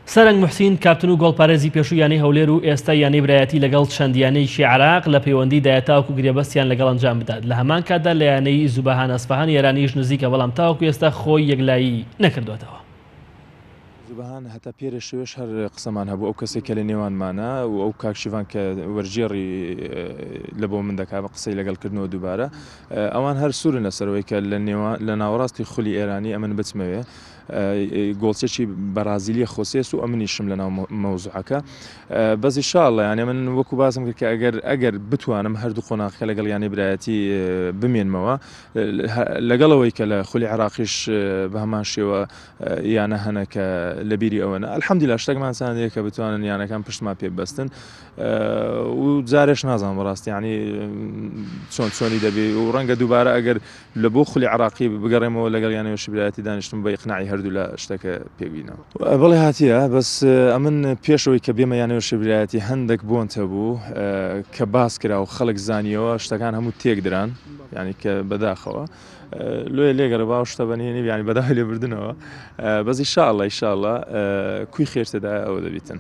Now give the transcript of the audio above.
سەرنگ موحسین کاپتن و گۆڵپارێزی پێشوویانی هەولێر و ئێستا یانی برایەتی لەگەڵ چەندیانەیشی عێراق لە پەیوەندی دایەتاوەکو گرێبەستیان لەگەڵ ئەنجام بدات. لە هەمان کاتدا لە یانەی زوبەهان ئەسفەهان ئێرانیش نزیکە، بەڵام تاوەکو ئێستا خۆی یەکلایی نەکردوێتەوە. زوبەهان هەتا پێرە شوێش هەر قسەمان هەبوو ئەو کەسێک کە لە نێوانمانە و ئەو کاکشیڤان کە وەرجێڕی لە بۆ من دەکا بە قسەی لەگەڵکردنەوە دووبارە ئەوان هەر سوورن لەسەرەوەی کە لە ناوەڕاستی خولی ئێرانی ئەمن بچمەوێ گۆڵچێکی بەرازیلیە خۆسێس و ئەمنیشم لە ناو مەوزوعەکە بەس ئینشاءڵڵا یانی من وەکو باسم کرد کە ئەگەر بتوانم هەردوو قۆناغەکە لەگەڵ یانی برایەتی بمێنمەوە لەگەڵەوەی کە لە خولی عێراقیش بە هەمان شێوە یانە هەنە کە لە بیری ئەوەنە ئەلحەمدولیلا شتێکمان چاندەیە کە بتوانن یانەکان پشتمان پێ ببەستن و جارێش نازانم بەڕاستی یعنی چۆنی دەبێ و ڕەنگە دووبارە ئەگەر لە بۆ خولی عێراقی بگەڕێمەوە لەگەڵ یانەوەشی برایەتی دانیشتم بە ئیقناعی هەردوو لە شتەکە پێبینەوە. بەڵێ هاتیە بەس ئەمن پێشەوەی کە بێمە یانەوەشی برایەتی هەندێک بۆن هەبوو کە باس کرا و خەڵک زانیەوە شتەکان هەموو تێک دران یعنی کە بەداخەوە لێ لێگەرە باو شتە بەنهێنی ینی بەداخ لێبردنەوە بەس ئینشاءڵڵا کوی خێرتەدا ئەوە دەبیتن.